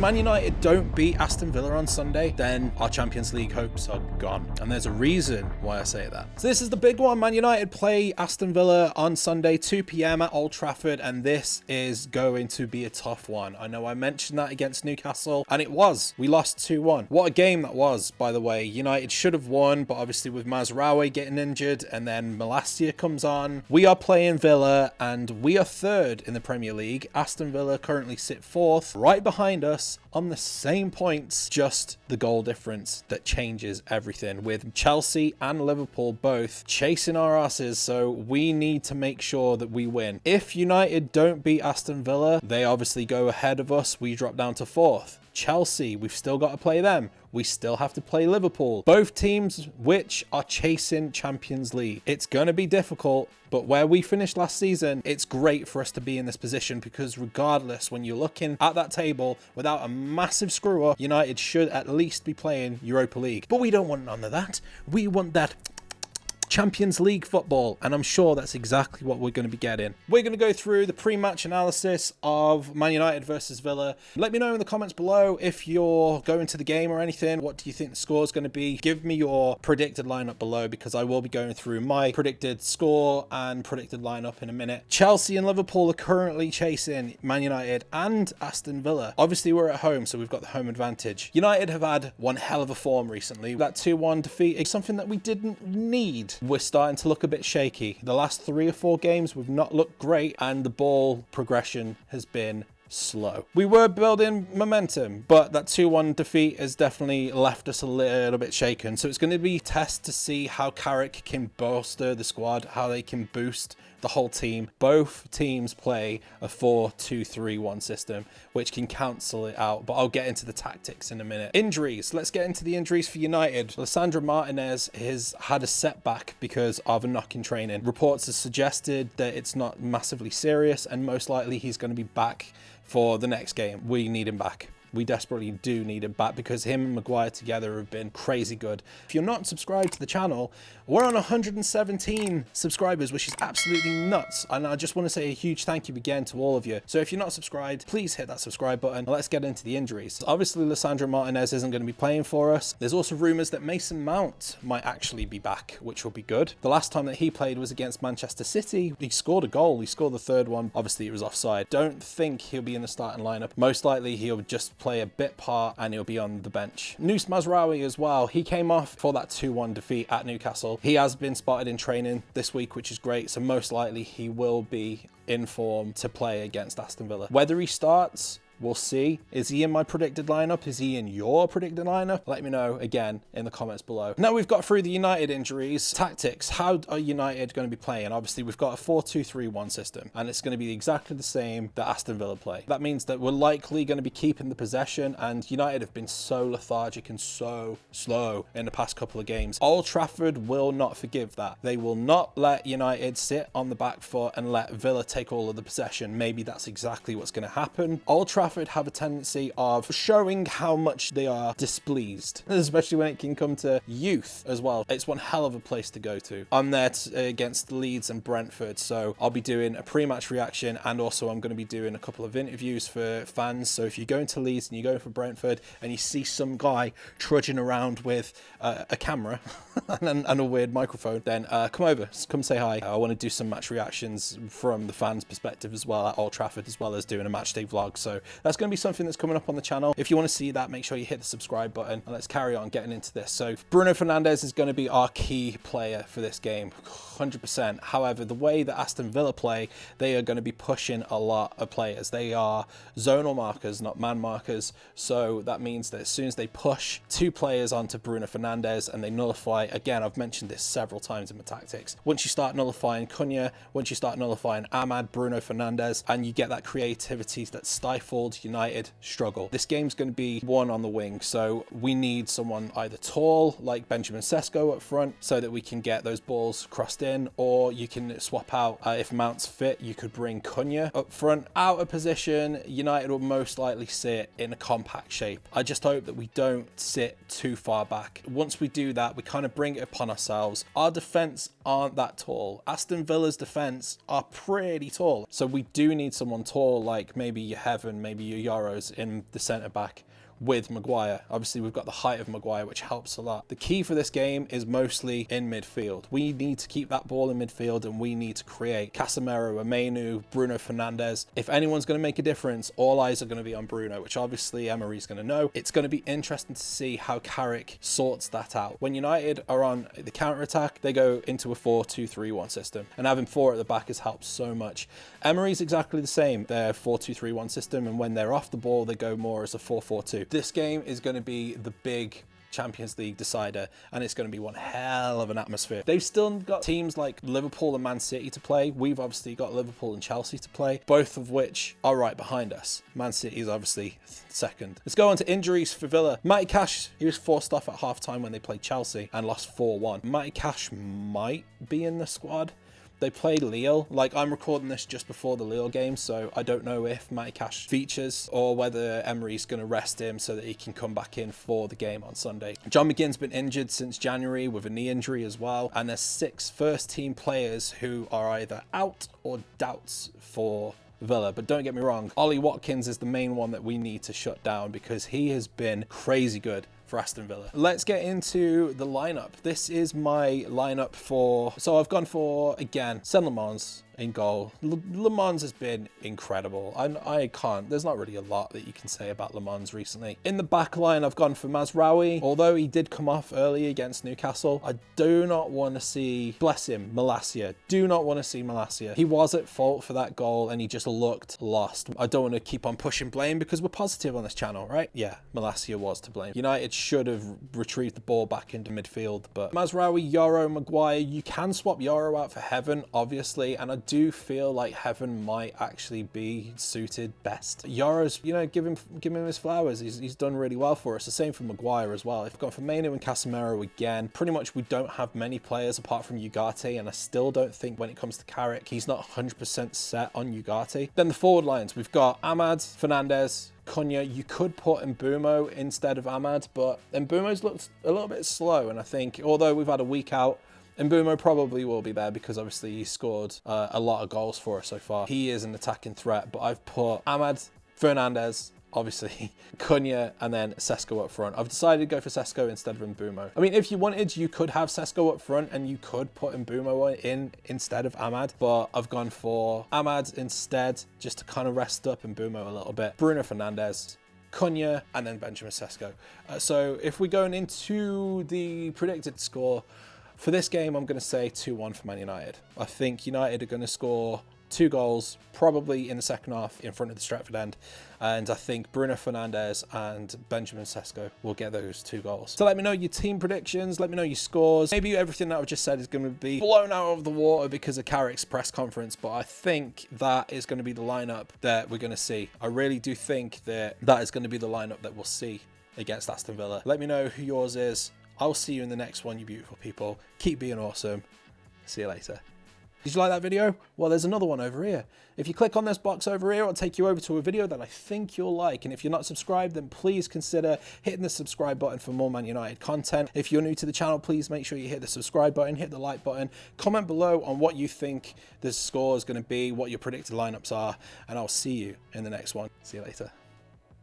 Man United don't beat Aston Villa on Sunday, then our Champions League hopes are gone. And there's a reason why I say that. So this is the big one. Man United play Aston Villa on Sunday, 2 p.m. at Old Trafford, and this is going to be a tough one. I know I mentioned that against Newcastle, and it was. We lost 2-1. What a game that was, by the way. United should have won, but obviously with Mazraoui getting injured, and then Malacia comes on. We are playing Villa, and we are third in the Premier League. Aston Villa currently sit fourth, right behind us on the same points, just the goal difference that changes everything, with Chelsea and Liverpool both chasing our asses, so we need to make sure that we win. If United don't beat Aston Villa, they obviously go ahead of us. We drop down to fourth. Chelsea, we've still got to play them. We still have to play Liverpool. Both teams which are chasing Champions League. It's going to be difficult, but where we finished last season, it's great for us to be in this position, because regardless, when you're looking at that table without a massive screw up, United should at least be playing Europa League. But we don't want none of that. We want that Champions League football, and I'm sure that's exactly what we're going to be getting. We're going to go through the pre-match analysis of Man United versus Villa. Let me know in the comments below if you're going to the game or anything. What do you think the score is going to be? Give me your predicted lineup below, because I will be going through my predicted score and predicted lineup in a minute. Chelsea and Liverpool are currently chasing Man United and Aston Villa. Obviously we're at home, so we've got the home advantage. United have had one hell of a form recently. That 2-1 defeat is something that we didn't need. We're starting to look a bit shaky. The last 3 or 4 games we've not looked great, and the ball progression has been slow. We were building momentum, but that 2-1 defeat has definitely left us a little bit shaken. So it's going to be a test to see how Carrick can bolster the squad, how they can boost the whole team. Both teams play a 4-2-3-1 system, which can cancel it out, but I'll get into the tactics in a minute. Injuries. Let's get into the injuries for United. Lisandro Martinez has had a setback because of a knock in training. Reports have suggested that it's not massively serious, and most likely he's going to be back for the next game. We need him back. We desperately do need him back, because him and Maguire together have been crazy good. If you're not subscribed to the channel, we're on 117 subscribers, which is absolutely nuts. And I just want to say a huge thank you again to all of you. So if you're not subscribed, please hit that subscribe button. Let's get into the injuries. Obviously, Lisandro Martinez isn't going to be playing for us. There's also rumours that Mason Mount might actually be back, which will be good. The last time that he played was against Manchester City. He scored a goal. He scored the third one. Obviously, it was offside. Don't think he'll be in the starting lineup. Most likely, he'll just play a bit part and he'll be on the bench. Nus Mazraoui as well. He came off for that 2-1 defeat at Newcastle. He has been spotted in training this week, which is great. So most likely he will be in form to play against Aston Villa. Whether he starts, we'll see. Is he in my predicted lineup? Is he in your predicted lineup? Let me know again in the comments below. Now we've got through the United injuries. Tactics. How are United going to be playing? Obviously, we've got a 4-2-3-1 system, and it's going to be exactly the same that Aston Villa play. That means that we're likely going to be keeping the possession, and United have been so lethargic and so slow in the past couple of games. Old Trafford will not forgive that. They will not let United sit on the back foot and let Villa take all of the possession. Maybe that's exactly what's going to happen. Old Trafford have a tendency of showing how much they are displeased, especially when it can come to youth as well. It's one hell of a place to go to. I'm there against Leeds and Brentford, so I'll be doing a pre-match reaction, and also I'm going to be doing a couple of interviews for fans. So if you're going to Leeds and you're going for Brentford and you see some guy trudging around with a camera and a weird microphone, then come over, come say hi. I want to do some match reactions from the fans' perspective as well at Old Trafford, as well as doing a matchday vlog. So that's going to be something that's coming up on the channel. If you want to see that, make sure you hit the subscribe button, and let's carry on getting into this. So Bruno Fernandes is going to be our key player for this game, 100%. However, the way that Aston Villa play, they are going to be pushing a lot of players. They are zonal markers, not man markers. So that means that as soon as they push 2 players onto Bruno Fernandes and they nullify, again, I've mentioned this several times in my tactics, once you start nullifying Cunha, once you start nullifying Ahmad, Bruno Fernandes, and you get that creativity that's stifled, United struggle. This game's going to be won on the wing, so we need someone either tall like Benjamin Sesko up front so that we can get those balls crossed in, or you can swap out if Mount's fit. You could bring Cunha up front. Out of position, United will most likely sit in a compact shape. I just hope that we don't sit too far back. Once we do that, we kind of bring it upon ourselves. Our defense aren't that tall. Aston Villa's defense are pretty tall, so we do need someone tall like maybe your Heaven, maybe be your Euros in the centre-back with Maguire. Obviously, we've got the height of Maguire, which helps a lot. The key for this game is mostly in midfield. We need to keep that ball in midfield, and we need to create Casemiro, Amenu, Bruno Fernandes. If anyone's going to make a difference, all eyes are going to be on Bruno, which obviously Emery's going to know. It's going to be interesting to see how Carrick sorts that out. When United are on the counter-attack, they go into a 4-2-3-1 system, and having 4 at the back has helped so much. Emery's exactly the same. They're 4-2-3-1 system, and when they're off the ball, they go more as a 4-4-2. This game is going to be the big Champions League decider, and it's going to be one hell of an atmosphere. They've still got teams like Liverpool and Man City to play. We've obviously got Liverpool and Chelsea to play, both of which are right behind us. Man City is obviously second. Let's go on to injuries for Villa. Matty Cash, he was forced off at half-time when they played Chelsea and lost 4-1. Matty Cash might be in the squad. They played Lille. Like, I'm recording this just before the Lille game, so I don't know if Matty Cash features or whether Emery's going to rest him so that he can come back in for the game on Sunday. John McGinn's been injured since January with a knee injury as well, and there's 6 first-team players who are either out or doubts for Villa. But don't get me wrong, Ollie Watkins is the main one that we need to shut down because he has been crazy good for Aston Villa. Let's get into the lineup. This is my lineup for, so I've gone for, again, Sen Lemans in goal. Le Mans has been incredible. I can't, there's not really a lot that you can say about Le Mans recently. In the back line, I've gone for Mazraoui. Although he did come off early against Newcastle, I do not want to see, bless him, Malacia. Do not want to see Malacia. He was at fault for that goal and he just looked lost. I don't want to keep on pushing blame because we're positive on this channel, right? Yeah, Malacia was to blame. United should have retrieved the ball back into midfield, but Mazraoui, Yoro, Maguire, you can swap Yoro out for Heaven, obviously, and I do feel like Heaven might actually be suited best. Yoro's, you know, give him his flowers. He's done really well for us. The same for Maguire as well. I've gone for Manu and Casemiro again. Pretty much we don't have many players apart from Ugarte, and I still don't think when it comes to Carrick, he's not 100% set on Ugarte. Then the forward lines, we've got Ahmad, Fernandes, Cunha. You could put Mbumo instead of Ahmad, but Mbumo's looked a little bit slow, and I think although we've had a week out, Mbumo probably will be there because obviously he scored a lot of goals for us so far. He is an attacking threat, but I've put Ahmad, Fernandes, obviously Cunha, and then Sesko up front. I've decided to go for Sesko instead of Mbumo. I mean, if you wanted, you could have Sesko up front and you could put Mbumo in instead of Ahmad, but I've gone for Ahmad instead just to kind of rest up Mbumo a little bit. Bruno Fernandes, Cunha, and then Benjamin Sesko. So if we're going into the predicted score, for this game, I'm going to say 2-1 for Man United. I think United are going to score 2 goals, probably in the second half in front of the Stretford end. And I think Bruno Fernandes and Benjamin Sesko will get those 2 goals. So let me know your team predictions. Let me know your scores. Maybe everything that I've just said is going to be blown out of the water because of Carrick's press conference. But I think that is going to be the lineup that we're going to see. I really do think that that is going to be the lineup that we'll see against Aston Villa. Let me know who yours is. I'll see you in the next one, you beautiful people. Keep being awesome. See you later. Did you like that video? Well, there's another one over here. If you click on this box over here, it'll take you over to a video that I think you'll like. And if you're not subscribed, then please consider hitting the subscribe button for more Man United content. If you're new to the channel, please make sure you hit the subscribe button, hit the like button, comment below on what you think the score is going to be, what your predicted lineups are, and I'll see you in the next one. See you later.